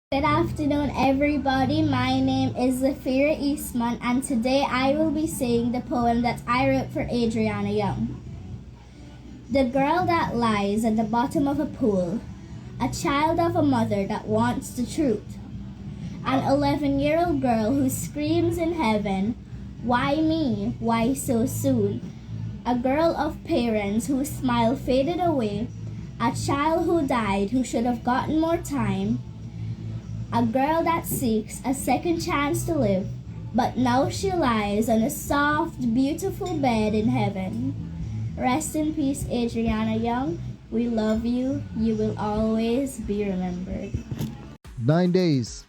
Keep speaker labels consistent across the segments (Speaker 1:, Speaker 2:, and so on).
Speaker 1: Good afternoon, everybody. My name is Zafira Eastman, and today I will be saying the poem that I wrote for Adriana Younge. The girl that lies at the bottom of a pool, a child of a mother that wants the truth, an 11-year-old girl who screams in heaven, "Why me? Why so soon?" A girl of parents whose smile faded away, a child who died who should have gotten more time, a girl that seeks a second chance to live, but now she lies on a soft, beautiful bed in heaven. Rest in peace, Adriana Younge. We love you. You will always be remembered.
Speaker 2: 9 days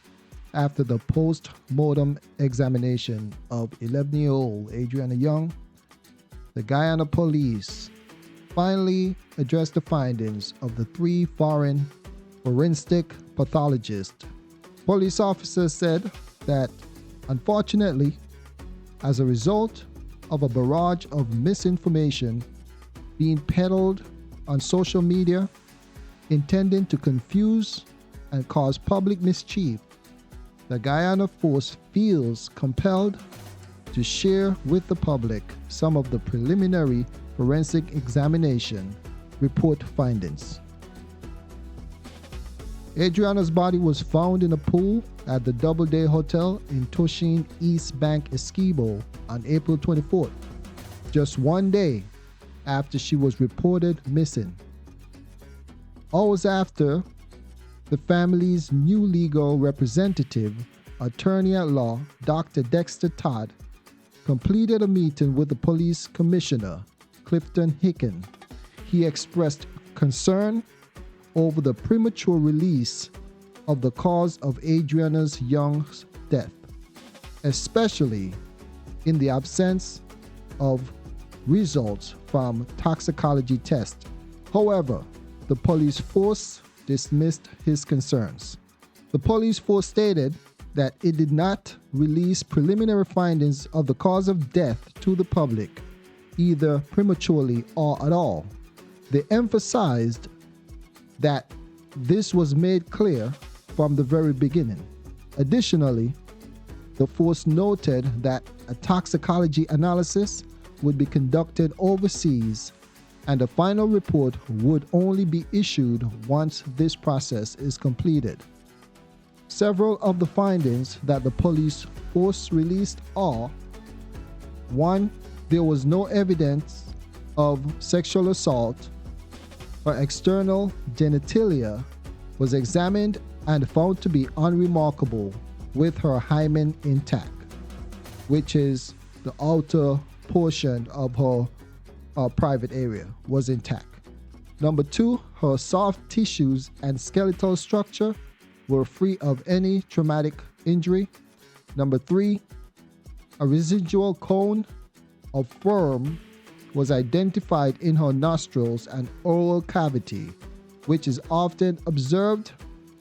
Speaker 2: after the post-mortem examination of 11-year-old Adriana Younge, the Guyana police finally addressed the findings of the 3 foreign forensic pathologists. Police officers said that, unfortunately, as a result of a barrage of misinformation being peddled on social media, intending to confuse and cause public mischief, the Guyana Force feels compelled to share with the public some of the preliminary forensic examination report findings. Adriana's body was found in a pool at the Doubleday Hotel in Toshin East Bank, Essequibo on April 24th, just 1 day after she was reported missing. Hours after, the family's new legal representative, attorney at law, Dr. Dexter Todd, completed a meeting with the police commissioner, Clifton Hicken. He expressed concern over the premature release of the cause of Adriana Younge's death, especially in the absence of results from toxicology tests. However, the police force dismissed his concerns. The police force stated that it did not release preliminary findings of the cause of death to the public, either prematurely or at all. They emphasized that this was made clear from the very beginning. Additionally, the force noted that a toxicology analysis would be conducted overseas and a final report would only be issued once this process is completed. Several of the findings that the police force released are: 1. There was no evidence of sexual assault. Her external genitalia was examined and found to be unremarkable, with her hymen intact, which is the outer portion of her private area was intact. Number 2, her soft tissues and skeletal structure were free of any traumatic injury. Number 3, a residual cone of sperm was identified in her nostrils and oral cavity, which is often observed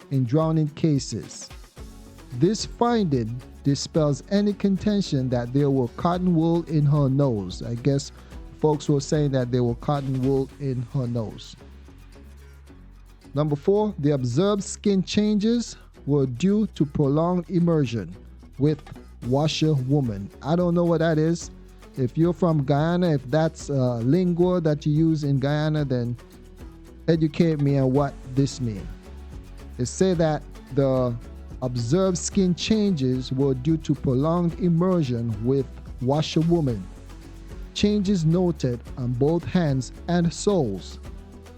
Speaker 2: in drowning cases. This finding dispels any contention that there were cotton wool in her nose. I guess folks were saying that there were cotton wool in her nose. Number 4, the observed skin changes were due to prolonged immersion with washerwoman. I don't know what that is. If you're from Guyana, if that's lingua that you use in Guyana, then educate me on what this means. It said that the observed skin changes were due to prolonged immersion with washerwoman. Changes noted on both hands and soles.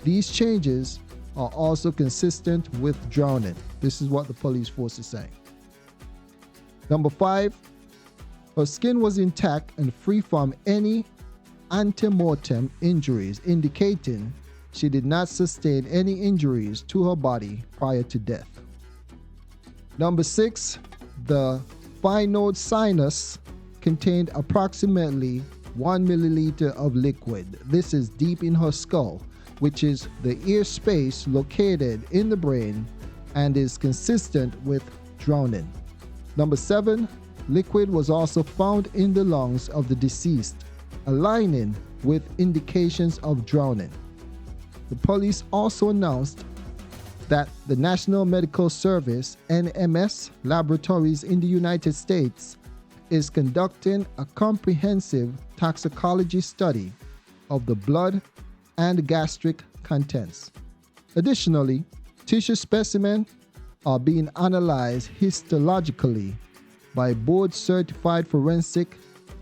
Speaker 2: These changes are also consistent with drowning. This is what the police force is saying. Number 5, her skin was intact and free from any antemortem injuries, indicating she did not sustain any injuries to her body prior to death. Number 6, the phinode sinus contained approximately 1 milliliter of liquid. This is deep in her skull, which is the ear space located in the brain and is consistent with drowning. Number 7, liquid was also found in the lungs of the deceased, aligning with indications of drowning. The police also announced that the National Medical Service (NMS) laboratories in the United States is conducting a comprehensive toxicology study of the blood and gastric contents. Additionally, tissue specimens are being analyzed histologically by board-certified forensic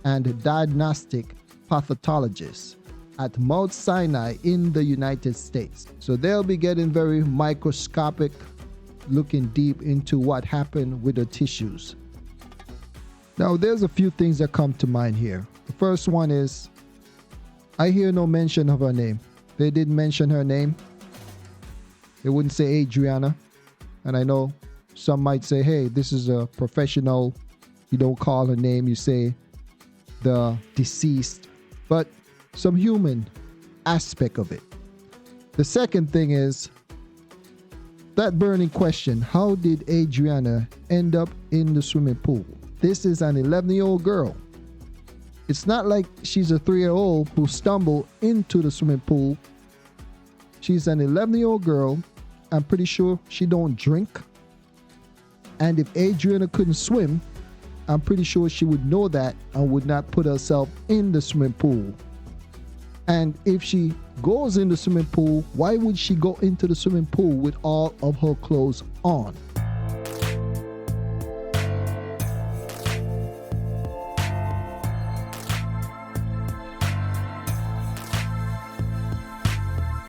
Speaker 2: and diagnostic pathologists at Mount Sinai in the United States. So they'll be getting very microscopic, looking deep into what happened with the tissues. Now, there's a few things that come to mind here. The first one is, I hear no mention of her name. They didn't mention her name. They wouldn't say Adriana. And I know some might say, hey, this is a professional. You don't call her name, you say the deceased. But some human aspect of it. The second thing is that burning question: how did Adriana end up in the swimming pool? This is an 11-year-old girl. It's not like she's a 3-year-old who stumbled into the swimming pool. She's an 11-year-old girl. I'm pretty sure she don't drink. And if Adriana couldn't swim, I'm pretty sure she would know that and would not put herself in the swimming pool. And if she goes in the swimming pool, why would she go into the swimming pool with all of her clothes on?